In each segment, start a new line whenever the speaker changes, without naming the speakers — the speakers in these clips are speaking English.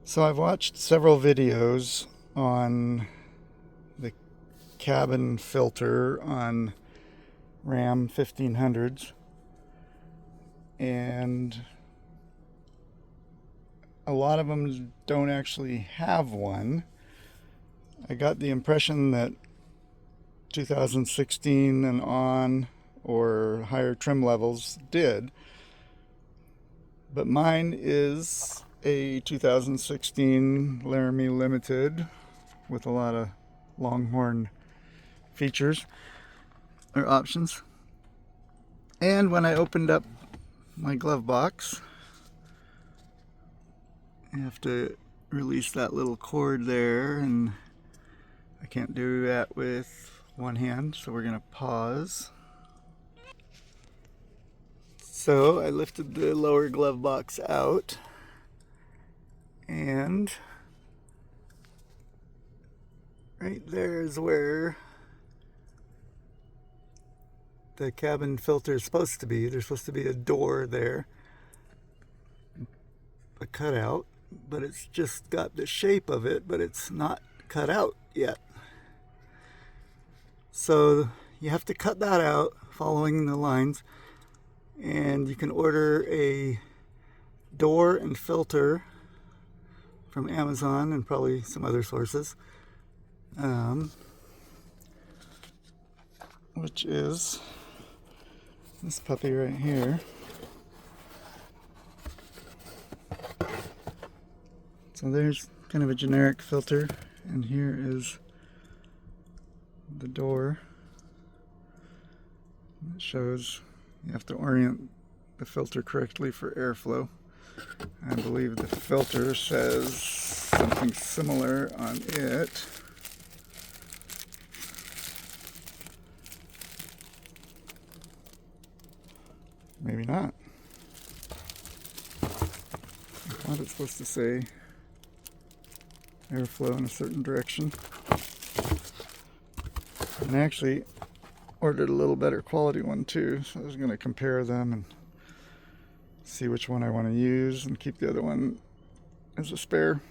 So I've watched several videos on the cabin filter on Ram 1500s, and a lot of them don't actually have one. I got the impression that 2016 and on, or higher trim levels, did, but mine is a 2016 Laramie Limited with a lot of Longhorn features or options. And when I opened up my glove box, I have to release that little cord there, and I can't do that with one hand, so we're gonna pause. So I lifted the lower glove box out, and right there is where the cabin filter is supposed to be. There's supposed to be a door there, a cutout, but it's just got the shape of it, but it's not cut out yet. So you have to cut that out following the lines, and you can order a door and filter from Amazon and probably some other sources, which is this puppy right here. So there's kind of a generic filter, and here is the door. It shows you have to orient the filter correctly for airflow. I believe the filter says something similar on it. Maybe not. I thought it's supposed to say airflow in a certain direction. And I actually ordered a little better quality one too, so I was going to compare them and see which one I want to use and keep the other one as a spare.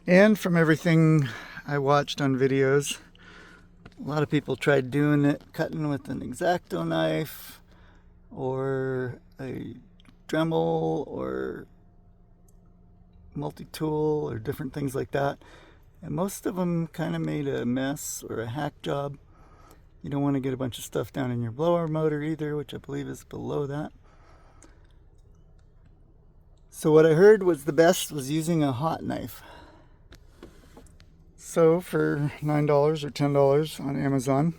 And from everything I watched on videos, a lot of people tried doing it, cutting with an X-Acto knife or a Dremel or multi-tool or different things like that. And most of them kind of made a mess or a hack job. You don't want to get a bunch of stuff down in your blower motor either, which I believe is below that. So what I heard was the best was using a hot knife. So for $9 or $10 on Amazon,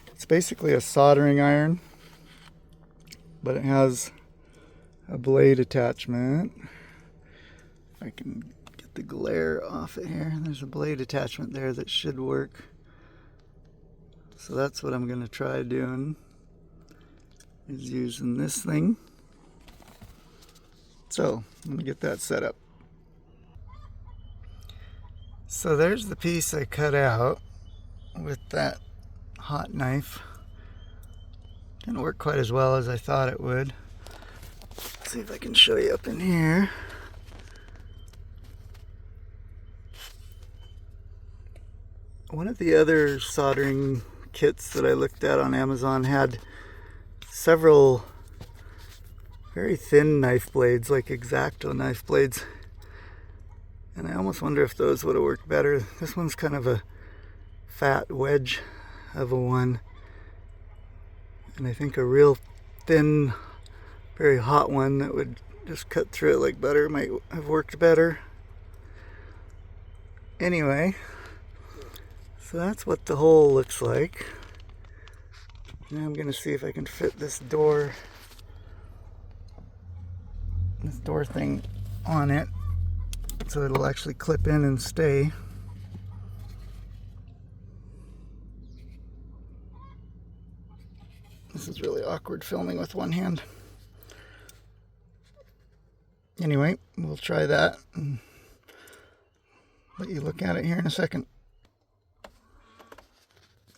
it's basically a soldering iron, but it has a blade attachment. If I can get the glare off it here, there's a blade attachment there that should work. So that's what I'm going to try doing, is using this thing. So let me get that set up. So there's the piece I cut out with that hot knife. Didn't work quite as well as I thought it would. Let's see if I can show you up in here. One of the other soldering kits that I looked at on Amazon had several very thin knife blades, like X-Acto knife blades, and I almost wonder if those would have worked better. This one's kind of a fat wedge of a one, and I think a real thin, very hot one that would just cut through it like butter might have worked better. Anyway, so that's what the hole looks like. Now I'm going to see if I can fit this door thing on it so it'll actually clip in and stay. This is really awkward filming with one hand. Anyway, we'll try that and let you look at it here in a second.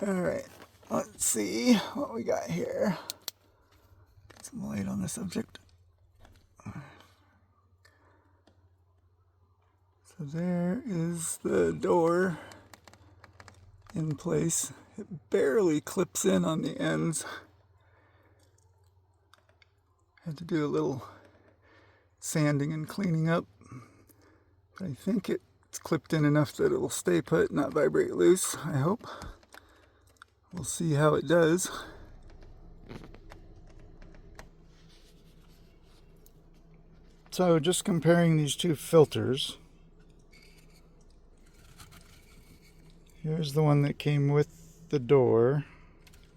Alright, let's see what we got here. Get some light on the subject. So there is the door in place. It barely clips in on the ends. Had to do a little sanding and cleaning up. But I think it's clipped in enough that it will stay put, not vibrate loose, I hope. We'll see how it does. So just comparing these two filters. Here's the one that came with the door.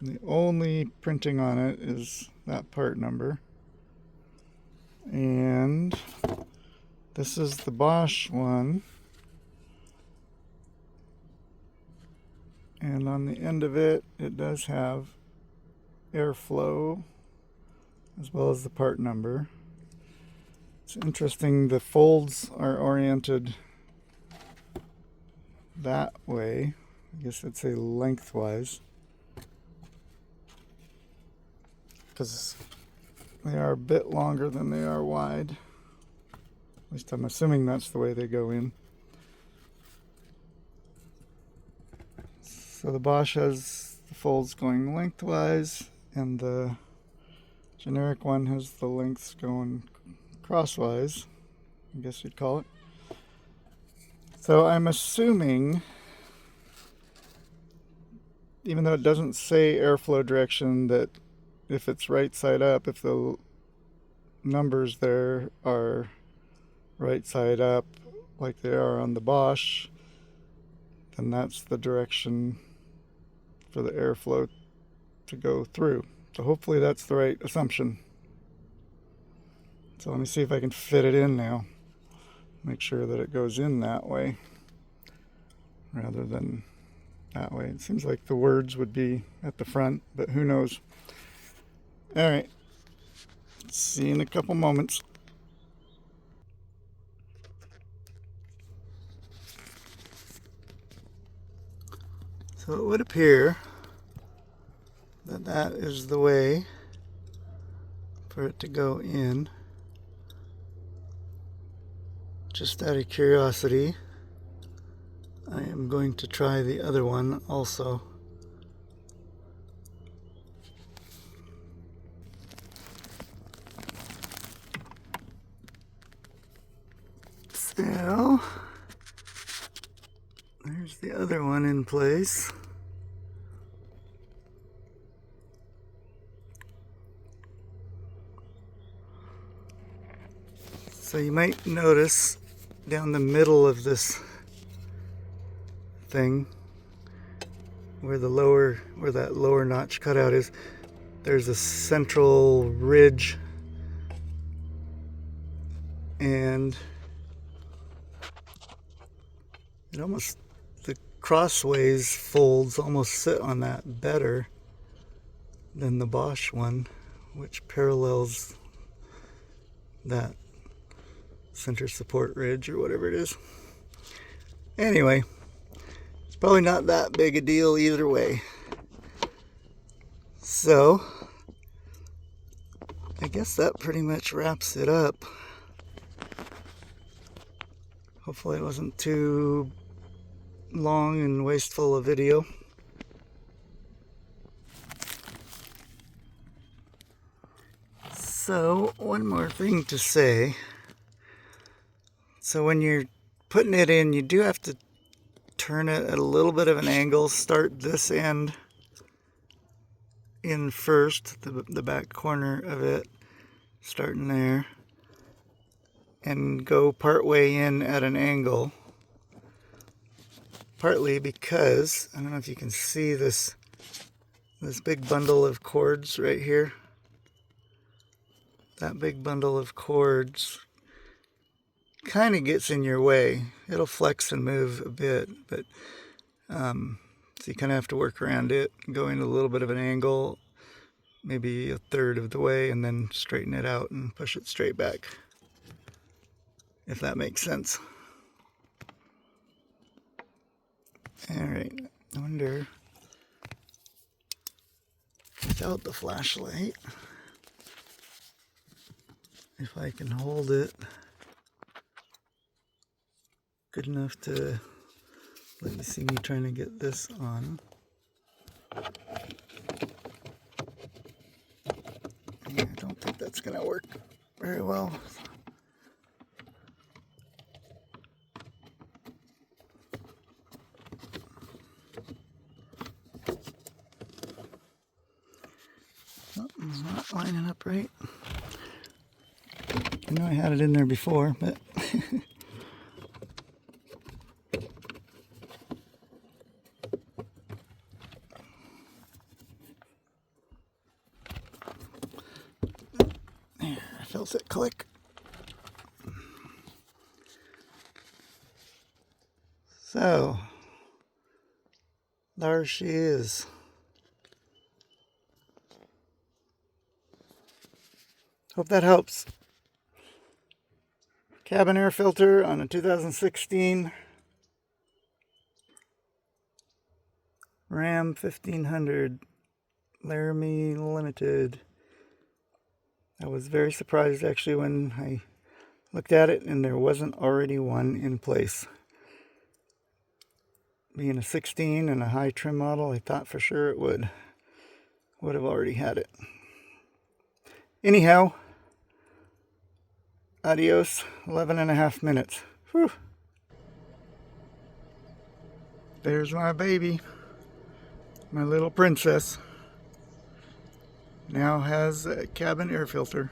The only printing on it is that part number. And this is the Bosch one. And on the end of it, it does have airflow as well as the part number. It's interesting, the folds are oriented that way. I guess I'd say lengthwise, because they are a bit longer than they are wide. At least I'm assuming that's the way they go in. So the Bosch has the folds going lengthwise, and the generic one has the lengths going crosswise, I guess you'd call it. So I'm assuming, even though it doesn't say airflow direction, that if it's right side up, if the numbers there are right side up like they are on the Bosch, then that's the direction for the airflow to go through. So hopefully that's the right assumption. So let me see if I can fit it in now. Make sure that it goes in that way rather than that way. It seems like the words would be at the front, but who knows. All right, see you in a couple moments. So it would appear that that is the way for it to go in. Just out of curiosity, I am going to try the other one also. So, there's the other one in place. So you might notice down the middle of this thing, where that lower notch cutout is, there's a central ridge, and the crossways folds almost sit on that better than the Bosch one, which parallels that center support ridge or whatever it is. Anyway, it's probably not that big a deal either way. So I guess that pretty much wraps it up. Hopefully it wasn't too long and wasteful a video. So one more thing to say. So when you're putting it in, you do have to turn it at a little bit of an angle. Start this end in first, the back corner of it, starting there, and go part way in at an angle. Partly because, I don't know if you can see this big bundle of cords right here. That big bundle of cords kind of gets in your way. It'll flex and move a bit, but so you kind of have to work around it, go in a little bit of an angle, maybe a third of the way, and then straighten it out and push it straight back, if that makes sense. Alright, I wonder, without the flashlight, if I can hold it good enough to let you see me trying to get this on. I don't think that's going to work very well. Something's not lining up right. I know I had it in there before, but there, I felt it click. So, there she is. Hope that helps. Cabin air filter on a 2016 Ram 1500 Laramie Limited. I was very surprised actually when I looked at it and there wasn't already one in place. Being a 16 and a high trim model, I thought for sure it would have already had it. Anyhow, adios, 11.5 minutes. Whew. There's my baby, my little princess. Now has a cabin air filter.